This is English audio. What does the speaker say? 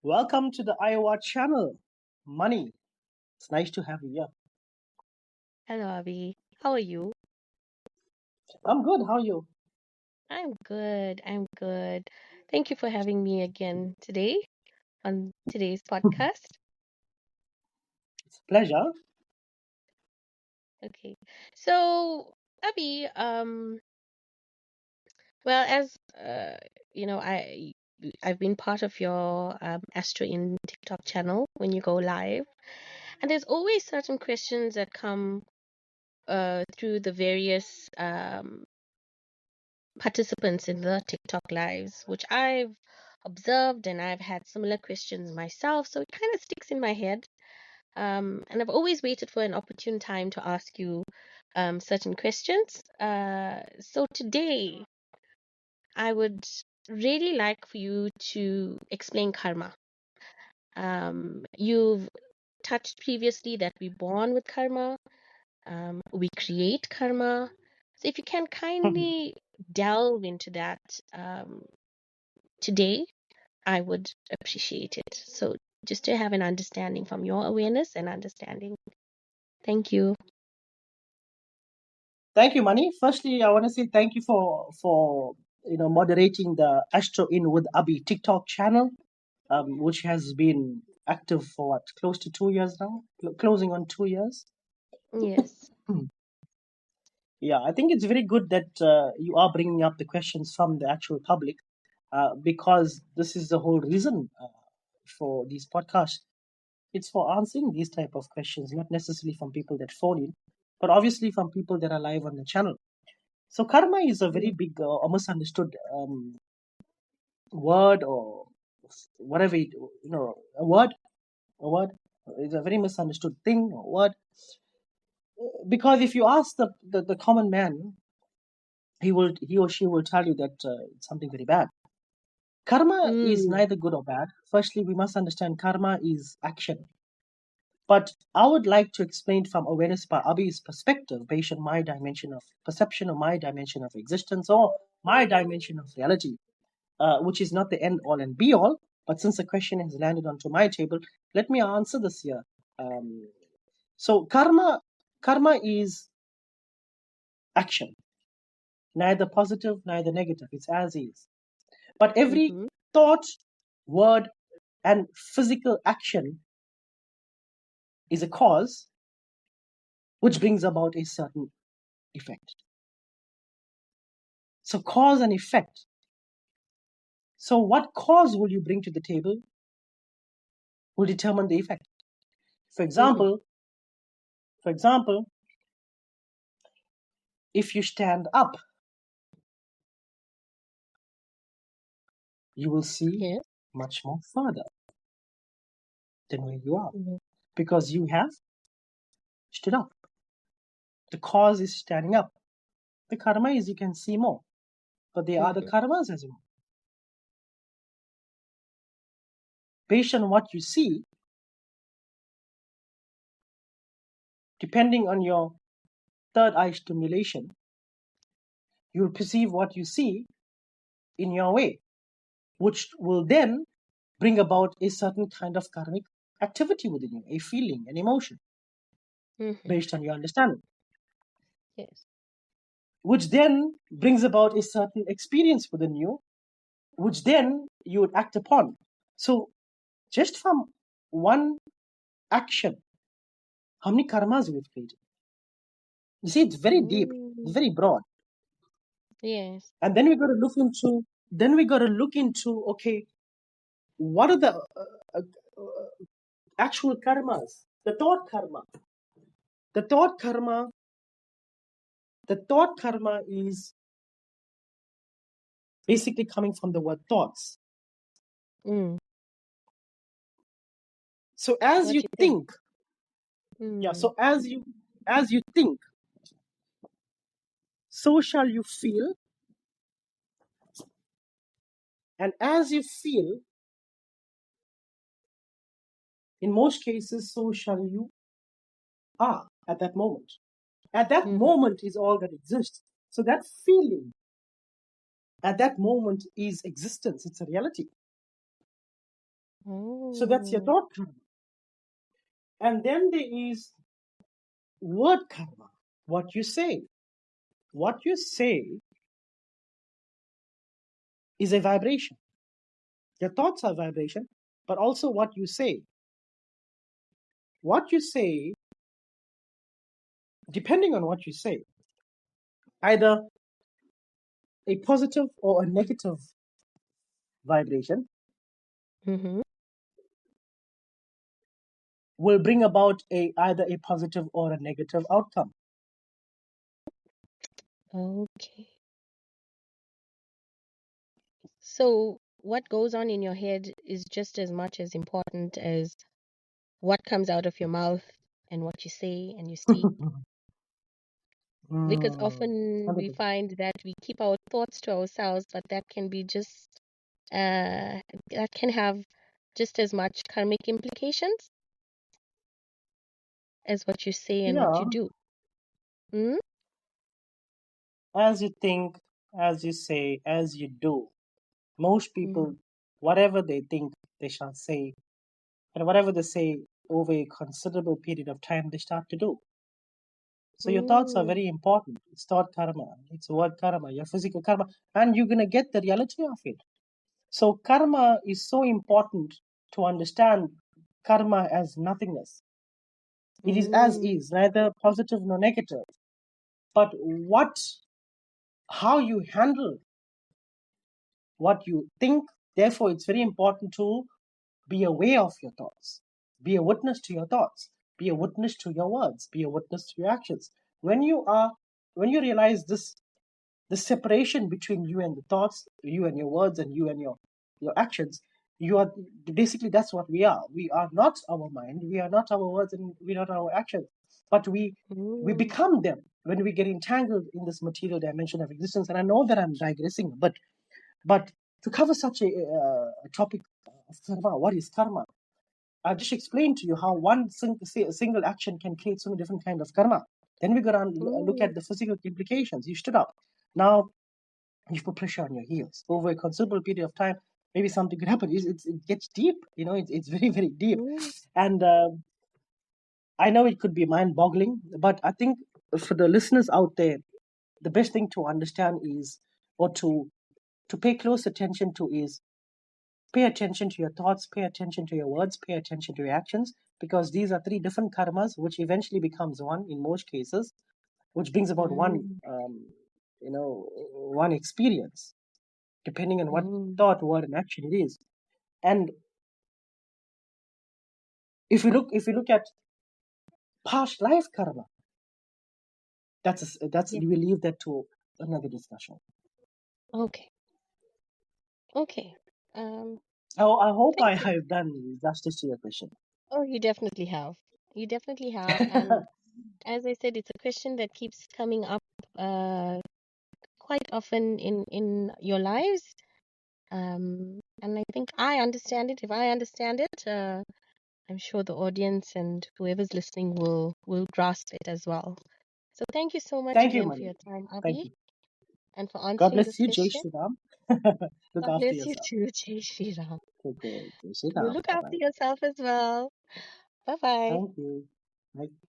Welcome to the AIWA channel. Money. It's nice to have you here. Hello, Abby. How are you? I'm good. How are you? I'm good. I'm good. Thank you for having me again today on today's podcast. It's a pleasure. Okay. So, Abby, well, as you know, I've been part of your Astro in TikTok channel when you go live, and there's always certain questions that come through the various participants in the TikTok lives, which I've observed and I've had similar questions myself. So it kind of sticks in my head. And I've always waited for an opportune time to ask you certain questions. So today, I would really like for you to explain karma. You've touched previously that we're born with karma, we create karma. So if you can kindly delve into that today, I would appreciate it. So just to have an understanding from your awareness and understanding. Thank you. Thank you, Money. Firstly, I want to say thank you for moderating the Astro In with Abi TikTok channel, which has been active for what, close to 2 years now, closing on 2 years. Yes. Yeah, I think it's very good that you are bringing up the questions from the actual public, because this is the whole reason for these podcasts. It's for answering these type of questions, not necessarily from people that phone in, but obviously from people that are live on the channel. So karma is a very Mm, big or misunderstood word, or whatever a word. A word is a very misunderstood thing or word, because if you ask the common man, he or she will tell you that it's something very bad. Karma is mm, neither good or bad. Firstly, we must understand karma is action. But I would like to explain from awareness by Abhi's perspective, based on my dimension of perception, or my dimension of existence, or my dimension of reality, which is not the end all and be all. But since the question has landed onto my table, let me answer this here. Um, so karma is action, neither positive, neither negative. It's as is. But every mm-hmm, thought, word, and physical action is a cause which brings about a certain effect. So cause and effect. So what cause will you bring to the table will determine the effect. For mm-hmm, example, for example, if you stand up, you will see yes, much more further than where you are, mm-hmm, because you have stood up. The cause is standing up. The karma is you can see more, but there are the mm-hmm, karmas as well. Based on what you see, depending on your third eye stimulation, you'll perceive what you see in your way, which will then bring about a certain kind of karmic activity within you, a feeling, an emotion, mm-hmm, based on your understanding, yes. which then brings about a certain experience within you, which then you would act upon. So, just from one action, how many karmas we've created? You see, it's very deep, it's Mm, very broad. yes. And then we got to look into, okay, what are the uh, actual karmas? The thought karma. The thought karma, the thought karma is basically coming from the word thoughts. Mm, So as what you you think. think, yeah, Mm, so as you think, so shall you feel, and as you feel, in most cases, so shall you are at that moment. At that mm-hmm, moment is all that exists. So that feeling at that moment is existence. It's a reality. So that's your Oh. thought karma. And then there is word karma, what you say. What you say is a vibration. Your thoughts are vibration, but also what you say. What you say, depending on what you say, either a positive or a negative vibration Mm-hmm. will bring about either a positive or a negative outcome. Okay. So what goes on in your head is just as much as important as what comes out of your mouth and what you say and you speak. Because often we 100%. find that we keep our thoughts to ourselves, but that can be just that can have just as much karmic implications as what you say and what Yeah, you do. Mm? as you think, as you say, as you do. Most Mm. people, whatever they think, they shall say, and whatever they say over a considerable period of time, they start to do. So your thoughts are Mm. very important. It's thought karma, it's word karma, your physical karma, and you're gonna get the reality of it. So karma is so important to understand karma as nothingness. It is as Mm. is, neither positive nor negative. But how you handle what you think, therefore, it's very important to be aware of your thoughts, be a witness to your thoughts, be a witness to your words, be a witness to your actions. When you realize the separation between you and the thoughts, you and your words, and you and your actions, you are basically, that's what we are. We are not our mind, we are not our words, and we're not our actions, but we Mm. become them when we get entangled in this material dimension of existence. And I know that I'm digressing, but to cover such a topic of karma, what is karma? I've just explained to you how single action can create so many different kind of karma. Then we go on look Mm. at the physical implications. You stood up. Now you put pressure on your heels over a considerable period of time. Maybe something could happen. It gets deep. It's very, very deep. Mm. And I know it could be mind-boggling, but I think for the listeners out there, the best thing to understand is, or to pay close attention to is, pay attention to your thoughts, pay attention to your words, pay attention to your actions, because these are three different karmas, which eventually becomes one in most cases, which brings about Mm. one experience, depending on what Mm. thought, word, and action it is. And if you look at past life karma, that's Yeah. we will leave that to another discussion. Okay. Okay. Um, I hope I Thank you. have done justice to your question. Oh, you definitely have. You definitely have. And as I said, it's a question that keeps coming up quite often in your lives. And I think I understand it. If I understand it, I'm sure the audience and whoever's listening will grasp it as well. So thank you so much Thank you, again for Mani. your time, Thank Abi, you. and for God answering bless this you, Jai question. Shri Ram. Look God after bless you yourself. too, Jai Shri Ram. Take care. Jai Shri You Ram. look Bye after bye. yourself as well. Bye bye. Thank you. Bye.